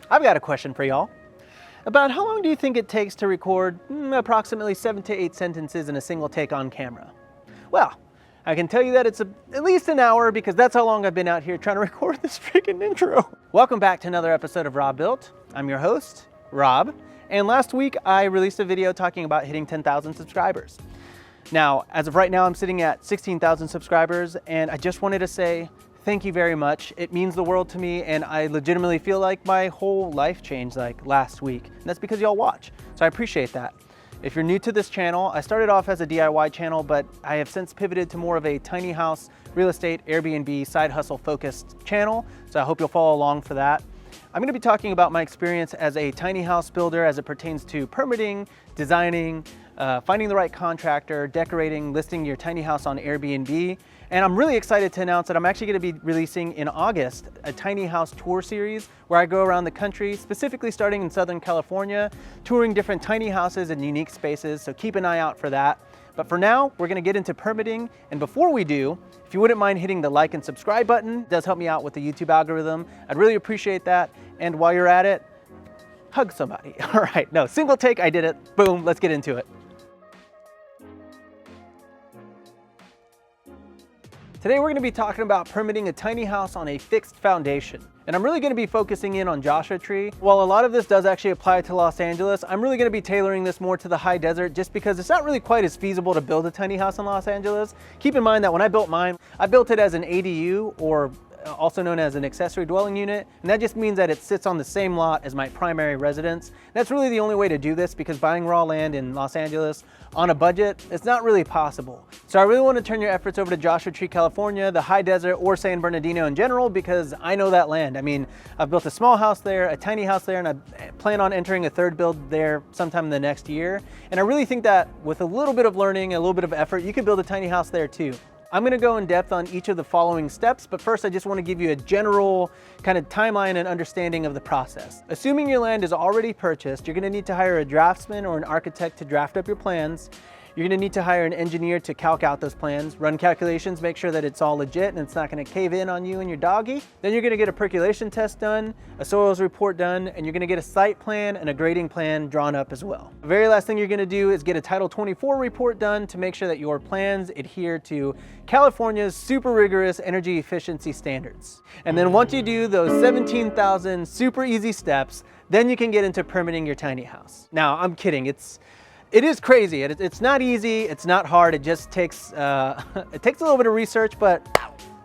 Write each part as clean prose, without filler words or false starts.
I've got a question for y'all. About how long do you think it takes to record approximately 7 to 8 sentences in a single take on camera? Well, I can tell you that it's at least an hour because that's how long I've been out here trying to record this freaking intro. Welcome back to another episode of Robuilt. I'm your host, Rob, and last week I released a video talking about hitting 10,000 subscribers. Now, as of right now, I'm sitting at 16,000 subscribers, and I just wanted to say thank you very much. It means the world to me, and I legitimately feel like my whole life changed like last week. And that's because y'all watch, so I appreciate that. If you're new to this channel, I started off as a DIY channel, but I have since pivoted to more of a tiny house, real estate, Airbnb, side hustle focused channel, so I hope you'll follow along for that. I'm going to be talking about my experience as a tiny house builder as it pertains to permitting, designing, finding the right contractor, decorating, listing your tiny house on Airbnb. And I'm really excited to announce that I'm actually going to be releasing in August a tiny house tour series where I go around the country, specifically starting in Southern California, touring different tiny houses and unique spaces. So keep an eye out for that. But for now, we're going to get into permitting. And before we do, if you wouldn't mind hitting the like and subscribe button, it does help me out with the YouTube algorithm. I'd really appreciate that. And while you're at it, hug somebody. All right, no, single take, I did it. Boom, let's get into it. Today we're going to be talking about permitting a tiny house on a fixed foundation. And I'm really going to be focusing in on Joshua Tree. While a lot of this does actually apply to Los Angeles, I'm really going to be tailoring this more to the high desert just because it's not really quite as feasible to build a tiny house in Los Angeles. Keep in mind that when I built mine, I built it as an ADU, or also known as an accessory dwelling unit, and that just means that it sits on the same lot as my primary residence. That's really the only way to do this because buying raw land in Los Angeles on a budget, it's not really possible. So I really want to turn your efforts over to Joshua Tree, California, the high desert, or San Bernardino in general, because I know that land. I mean, I've built a small house there, a tiny house there, and I plan on entering a third build there sometime in the next year. And I really think that with a little bit of learning, a little bit of effort, you could build a tiny house there too. I'm going to go in depth on each of the following steps, but first I just want to give you a general kind of timeline and understanding of the process. Assuming your land is already purchased, you're going to need to hire a draftsman or an architect to draft up your plans. You're going to need to hire an engineer to calc out those plans, run calculations, make sure that it's all legit and it's not going to cave in on you and your doggy. Then you're going to get a percolation test done, a soils report done, and you're going to get a site plan and a grading plan drawn up as well. The very last thing you're going to do is get a Title 24 report done to make sure that your plans adhere to California's super rigorous energy efficiency standards. And then once you do those 17,000 super easy steps, then you can get into permitting your tiny house. Now, I'm kidding. It is crazy. It's not easy. It's not hard. It just takes it takes a little bit of research, but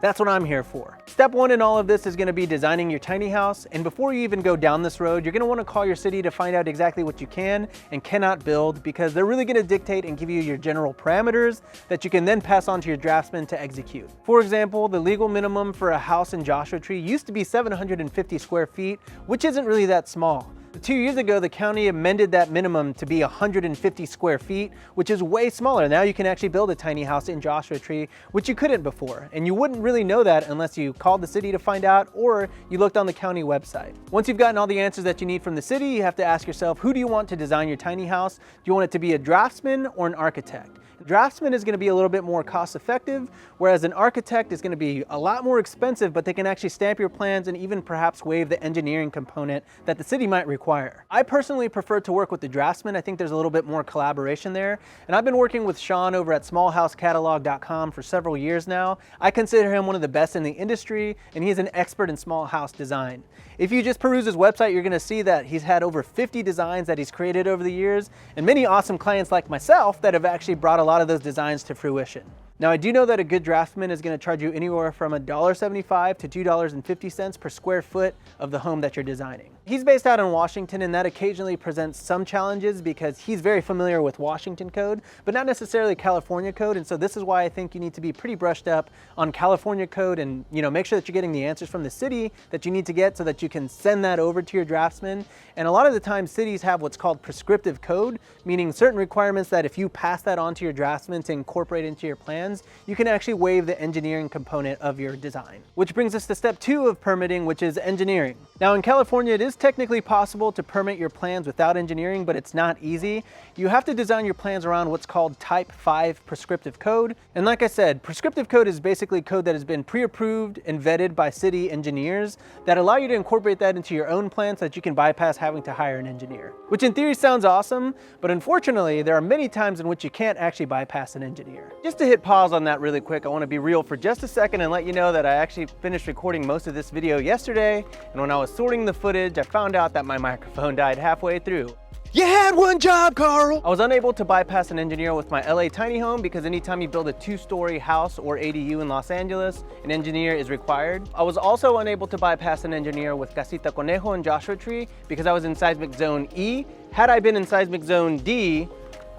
that's what I'm here for. Step one in all of this is going to be designing your tiny house. And before you even go down this road, you're going to want to call your city to find out exactly what you can and cannot build, because they're really going to dictate and give you your general parameters that you can then pass on to your draftsman to execute. For example, the legal minimum for a house in Joshua Tree used to be 750 square feet, which isn't really that small. 2 years ago, the county amended that minimum to be 150 square feet, which is way smaller. Now you can actually build a tiny house in Joshua Tree, which you couldn't before. And you wouldn't really know that unless you called the city to find out or you looked on the county website. Once you've gotten all the answers that you need from the city, you have to ask yourself, who do you want to design your tiny house? Do you want it to be a draftsman or an architect? A draftsman is going to be a little bit more cost effective, whereas an architect is going to be a lot more expensive, but they can actually stamp your plans and even perhaps waive the engineering component that the city might require. I personally prefer to work with the draftsman. I think there's a little bit more collaboration there. And I've been working with Sean over at smallhousecatalog.com for several years now. I consider him one of the best in the industry, and he's an expert in small house design. If you just peruse his website, you're going to see that he's had over 50 designs that he's created over the years, and many awesome clients like myself that have actually brought a lot of those designs to fruition. Now, I do know that a good draftsman is going to charge you anywhere from $1.75 to $2.50 per square foot of the home that you're designing. He's based out in Washington, and that occasionally presents some challenges because he's very familiar with Washington code, but not necessarily California code. And so this is why I think you need to be pretty brushed up on California code and, make sure that you're getting the answers from the city that you need to get so that you can send that over to your draftsman. And a lot of the time cities have what's called prescriptive code, meaning certain requirements that if you pass that on to your draftsman to incorporate into your plans, plans, you can actually waive the engineering component of your design. Which brings us to step 2 of permitting, which is engineering. Now in California, it is technically possible to permit your plans without engineering, but it's not easy. You have to design your plans around what's called Type 5 prescriptive code. And like I said, prescriptive code is basically code that has been pre-approved and vetted by city engineers that allow you to incorporate that into your own plan so that you can bypass having to hire an engineer. Which in theory sounds awesome, but unfortunately, there are many times in which you can't actually bypass an engineer. Just to hit pause on that really quick, I want to be real for just a second and let you know that I actually finished recording most of this video yesterday, and when I was sorting the footage, I found out that my microphone died halfway through. You had one job, Carl! I was unable to bypass an engineer with my LA tiny home because anytime you build a 2-story house or ADU in Los Angeles, an engineer is required. I was also unable to bypass an engineer with Casita Conejo and Joshua Tree because I was in seismic zone E. Had I been in seismic zone D,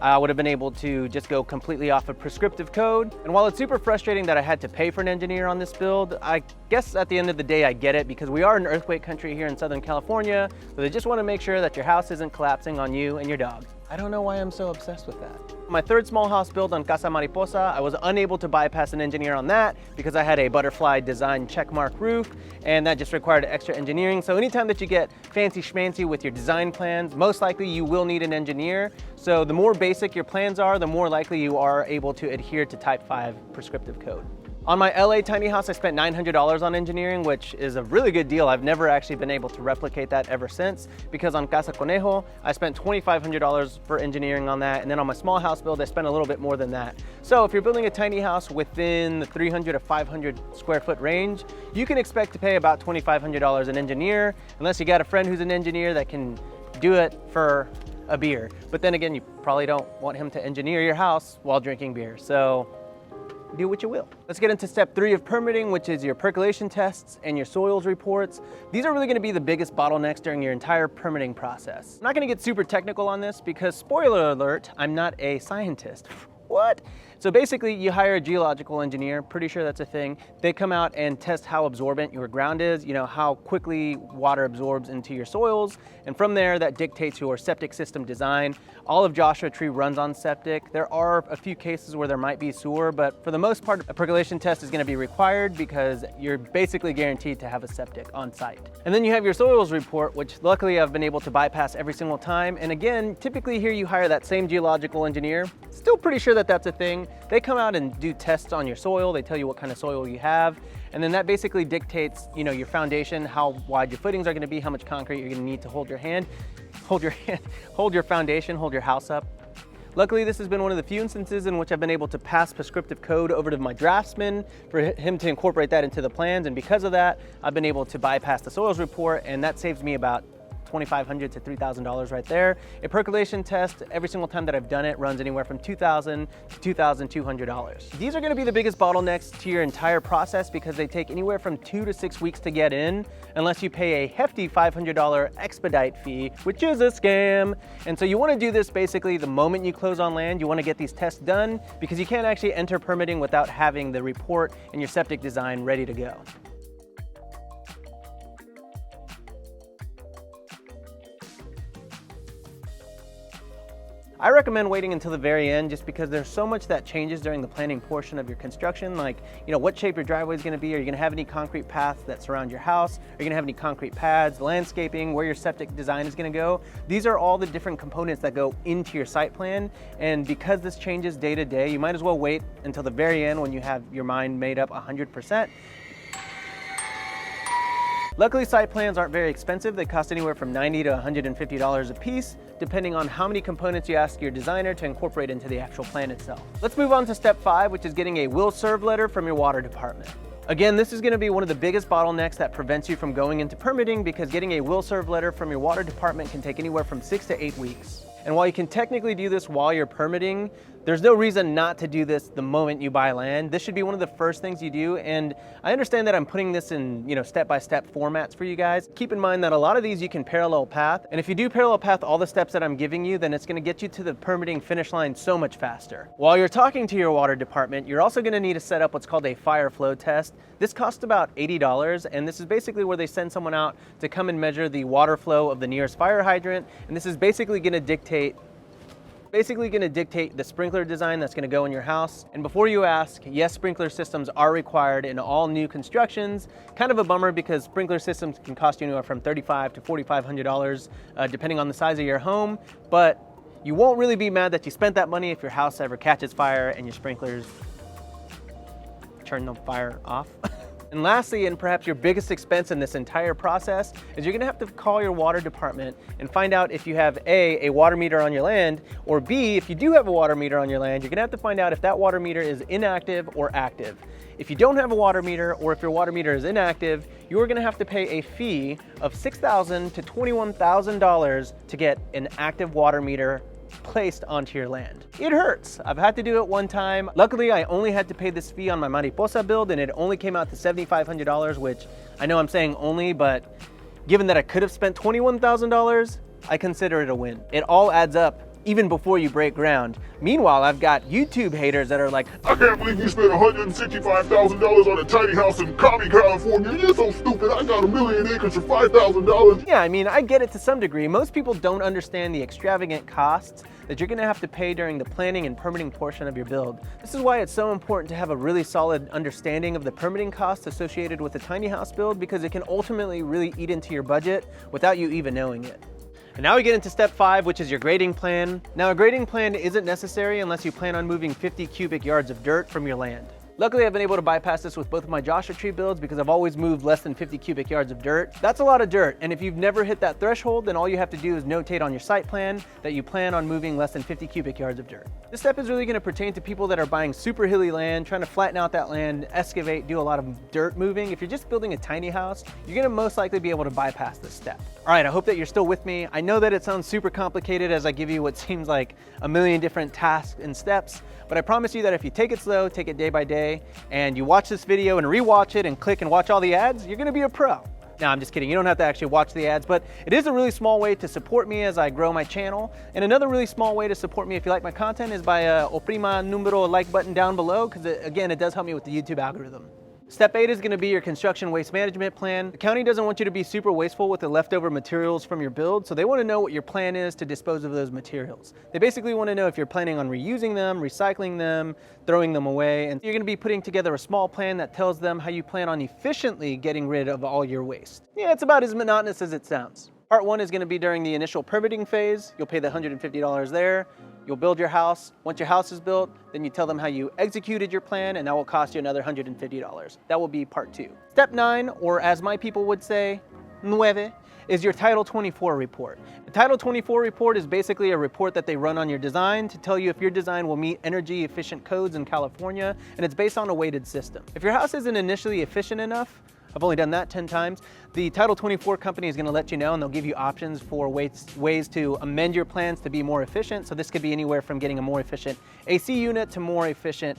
I would have been able to just go completely off of prescriptive code. And while it's super frustrating that I had to pay for an engineer on this build, I guess at the end of the day I get it because we are an earthquake country here in Southern California, so they just want to make sure that your house isn't collapsing on you and your dog. I don't know why I'm so obsessed with that. My third small house build on Casa Mariposa, I was unable to bypass an engineer on that because I had a butterfly design checkmark roof, and that just required extra engineering. So anytime that you get fancy schmancy with your design plans, most likely you will need an engineer. So the more basic your plans are, the more likely you are able to adhere to Type 5 prescriptive code. On my LA tiny house, I spent $900 on engineering, which is a really good deal. I've never actually been able to replicate that ever since, because on Casa Conejo, I spent $2,500 for engineering on that. And then on my small house build, I spent a little bit more than that. So if you're building a tiny house within the 300 to 500 square foot range, you can expect to pay about $2,500 an engineer, unless you got a friend who's an engineer that can do it for a beer. But then again, you probably don't want him to engineer your house while drinking beer. So do what you will. Let's get into step 3 of permitting, which is your percolation tests and your soils reports. These are really going to be the biggest bottlenecks during your entire permitting process. I'm not going to get super technical on this because, spoiler alert, I'm not a scientist. What? So basically you hire a geological engineer, pretty sure that's a thing. They come out and test how absorbent your ground is, you know, how quickly water absorbs into your soils. And from there, that dictates your septic system design. All of Joshua Tree runs on septic. There are a few cases where there might be sewer, but for the most part, a percolation test is going to be required because you're basically guaranteed to have a septic on site. And then you have your soils report, which luckily I've been able to bypass every single time. And again, typically here you hire that same geological engineer. Still pretty sure that that's a thing. They come out and do tests on your soil. They tell you what kind of soil you have. And then that basically dictates, you know, your foundation, how wide your footings are going to be, how much concrete you're going to need to hold your foundation, hold your house up. Luckily, this has been one of the few instances in which I've been able to pass prescriptive code over to my draftsman for him to incorporate that into the plans. And because of that, I've been able to bypass the soils report, and that saves me about $2,500 to $3,000 right there. A percolation test, every single time that I've done it, runs anywhere from $2,000 to $2,200. These are going to be the biggest bottlenecks to your entire process because they take anywhere from 2 to 6 weeks to get in, unless you pay a hefty $500 expedite fee, which is a scam. And so you want to do this basically the moment you close on land. You want to get these tests done because you can't actually enter permitting without having the report and your septic design ready to go. I recommend waiting until the very end just because there's so much that changes during the planning portion of your construction, like, you know, what shape your driveway is going to be. Are you going to have any concrete paths that surround your house? Are you going to have any concrete pads, landscaping, where your septic design is going to go? These are all the different components that go into your site plan. And because this changes day to day, you might as well wait until the very end when you have your mind made up 100%. Luckily, site plans aren't very expensive. They cost anywhere from $90 to $150 a piece, depending on how many components you ask your designer to incorporate into the actual plan itself. Let's move on to step 5, which is getting a will serve letter from your water department. Again, this is going to be one of the biggest bottlenecks that prevents you from going into permitting because getting a will serve letter from your water department can take anywhere from 6 to 8 weeks. And while you can technically do this while you're permitting, there's no reason not to do this the moment you buy land. This should be one of the first things you do. And I understand that I'm putting this in, you know, step-by-step formats for you guys. Keep in mind that a lot of these you can parallel path. And if you do parallel path all the steps that I'm giving you, then it's going to get you to the permitting finish line so much faster. While you're talking to your water department, you're also going to need to set up what's called a fire flow test. This costs about $80, and this is basically where they send someone out to come and measure the water flow of the nearest fire hydrant. And this is basically going to dictate Basically gonna dictate the sprinkler design that's gonna go in your house. And before you ask, yes, sprinkler systems are required in all new constructions. Kind of a bummer because sprinkler systems can cost you anywhere from $3,500 to $4,500 depending on the size of your home, but you won't really be mad that you spent that money if your house ever catches fire and your sprinklers turn the fire off. And lastly, and perhaps your biggest expense in this entire process, is you're gonna have to call your water department and find out if you have A, water meter on your land, or B, if you do have a water meter on your land, you're gonna have to find out if that water meter is inactive or active. If you don't have a water meter, or if your water meter is inactive, you're gonna have to pay a fee of $6,000 to $21,000 to get an active water meter placed onto your land. It hurts. I've had to do it one time. Luckily, I only had to pay this fee on my Mariposa build and it only came out to $7,500, which I know I'm saying only, but given that I could have spent $21,000, I consider it a win. It all adds up even before you break ground. Meanwhile, I've got YouTube haters that are like, I can't believe you spent $165,000 on a tiny house in Cobb, California. You're so stupid. I got 1 million acres for $5,000. Yeah, I mean, I get it to some degree. Most people don't understand the extravagant costs that you're gonna have to pay during the planning and permitting portion of your build. This is why it's so important to have a really solid understanding of the permitting costs associated with a tiny house build, because it can ultimately really eat into your budget without you even knowing it. And now we get into step 5, which is your grading plan. Now, a grading plan isn't necessary unless you plan on moving 50 cubic yards of dirt from your land. Luckily, I've been able to bypass this with both of my Joshua Tree builds because I've always moved less than 50 cubic yards of dirt. That's a lot of dirt, and if you've never hit that threshold, then all you have to do is notate on your site plan that you plan on moving less than 50 cubic yards of dirt. This step is really gonna pertain to people that are buying super hilly land, trying to flatten out that land, excavate, do a lot of dirt moving. If you're just building a tiny house, you're gonna most likely be able to bypass this step. All right, I hope that you're still with me. I know that it sounds super complicated as I give you what seems like a million different tasks and steps, but I promise you that if you take it slow, take it day by day, and you watch this video and rewatch it and click and watch all the ads, you're gonna be a pro. No, I'm just kidding. You don't have to actually watch the ads, but it is a really small way to support me as I grow my channel. And another really small way to support me if you like my content is by oprima numero like button down below, because again, it does help me with the YouTube algorithm. Step 8 is gonna be your construction waste management plan. The county doesn't want you to be super wasteful with the leftover materials from your build, so they wanna know what your plan is to dispose of those materials. They basically wanna know if you're planning on reusing them, recycling them, throwing them away, and you're gonna be putting together a small plan that tells them how you plan on efficiently getting rid of all your waste. Yeah, it's about as monotonous as it sounds. Part 1 is gonna be during the initial permitting phase. You'll pay the $150 there. You'll build your house. Once your house is built, then you tell them how you executed your plan, and that will cost you another $150. That will be part 2. Step 9, or as my people would say, nueve, is your Title 24 report. The Title 24 report is basically a report that they run on your design to tell you if your design will meet energy efficient codes in California, and it's based on a weighted system. If your house isn't initially efficient enough, I've only done that 10 times. The Title 24 company is gonna let you know, and they'll give you options for ways to amend your plans to be more efficient. So this could be anywhere from getting a more efficient AC unit to more efficient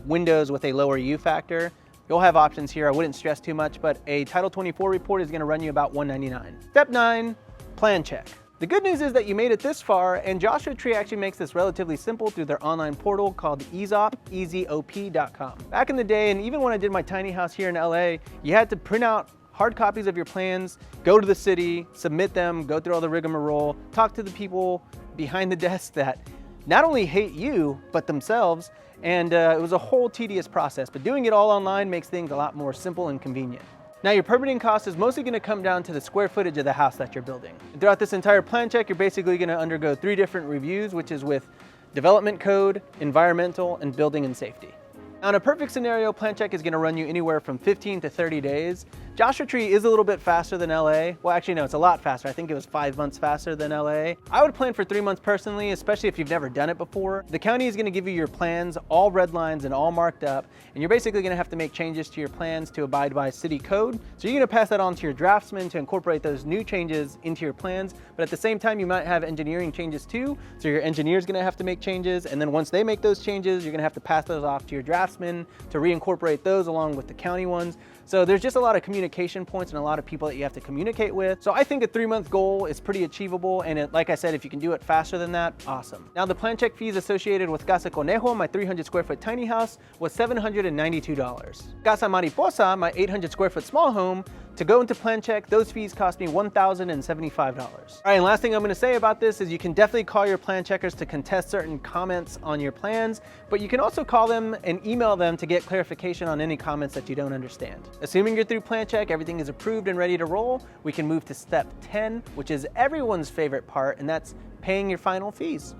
windows with a lower U factor. You'll have options here. I wouldn't stress too much, but a Title 24 report is gonna run you about $199. Step 9, plan check. The good news is that you made it this far, and Joshua Tree actually makes this relatively simple through their online portal called EZOP.com. Back in the day, and even when I did my tiny house here in LA, you had to print out hard copies of your plans, go to the city, submit them, go through all the rigmarole, talk to the people behind the desk that not only hate you, but themselves, and it was a whole tedious process, but doing it all online makes things a lot more simple and convenient. Now, your permitting cost is mostly gonna come down to the square footage of the house that you're building. And throughout this entire plan check, you're basically gonna undergo 3 different reviews, which is with development code, environmental, and building and safety. Now, in a perfect scenario, plan check is gonna run you anywhere from 15 to 30 days. Joshua Tree is a little bit faster than LA. Well, actually, no, it's a lot faster. I think it was 5 months faster than LA. I would plan for 3 months personally, especially if you've never done it before. The county is gonna give you your plans, all red lines and all marked up, and you're basically gonna have to make changes to your plans to abide by city code. So you're gonna pass that on to your draftsman to incorporate those new changes into your plans, but at the same time, you might have engineering changes too. So your engineer's gonna have to make changes, and then once they make those changes, you're gonna have to pass those off to your draftsman to reincorporate those along with the county ones. So there's just a lot of communication points and a lot of people that you have to communicate with. So I think a 3-month goal is pretty achievable. And like I said, if you can do it faster than that, awesome. Now, the plan check fees associated with Casa Conejo, my 300 square foot tiny house, was $792. Casa Mariposa, my 800 square foot small home, To go into plan check, those fees cost me $1,075. All right, and last thing I'm gonna say about this is you can definitely call your plan checkers to contest certain comments on your plans, but you can also call them and email them to get clarification on any comments that you don't understand. Assuming you're through plan check, everything is approved and ready to roll, we can move to step 10, which is everyone's favorite part, and that's paying your final fees.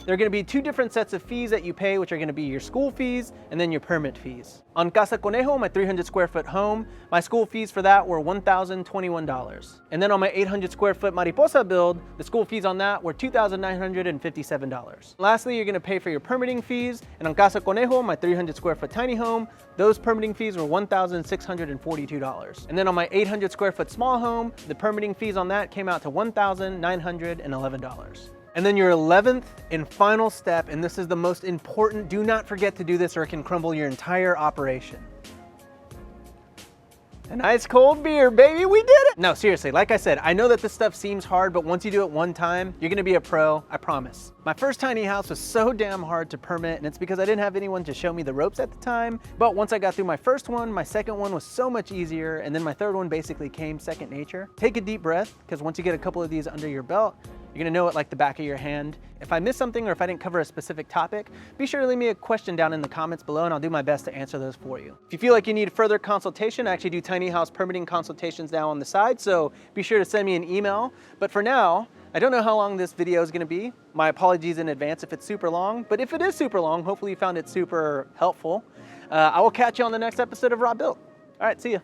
There are going to be two different sets of fees that you pay, which are going to be your school fees and then your permit fees. On Casa Conejo, my 300 square foot home, my school fees for that were $1,021. And then on my 800 square foot Mariposa build, the school fees on that were $2,957. Lastly, you're going to pay for your permitting fees. And on Casa Conejo, my 300 square foot tiny home, those permitting fees were $1,642. And then on my 800 square foot small home, the permitting fees on that came out to $1,911. And then your 11th and final step, and this is the most important, do not forget to do this or it can crumble your entire operation. An ice cold beer, baby, we did it! No, seriously, like I said, I know that this stuff seems hard, but once you do it one time, you're gonna be a pro, I promise. My first tiny house was so damn hard to permit, and it's because I didn't have anyone to show me the ropes at the time. But once I got through my first one, my second one was so much easier, and then my third one basically came second nature. Take a deep breath, because once you get a couple of these under your belt, you're gonna know it like the back of your hand. If I missed something or if I didn't cover a specific topic, be sure to leave me a question down in the comments below and I'll do my best to answer those for you. If you feel like you need further consultation, I actually do tiny house permitting consultations now on the side, so be sure to send me an email. But for now, I don't know how long this video is gonna be. My apologies in advance if it's super long, but if it is super long, hopefully you found it super helpful. I will catch you on the next episode of Robuilt. All right, see ya.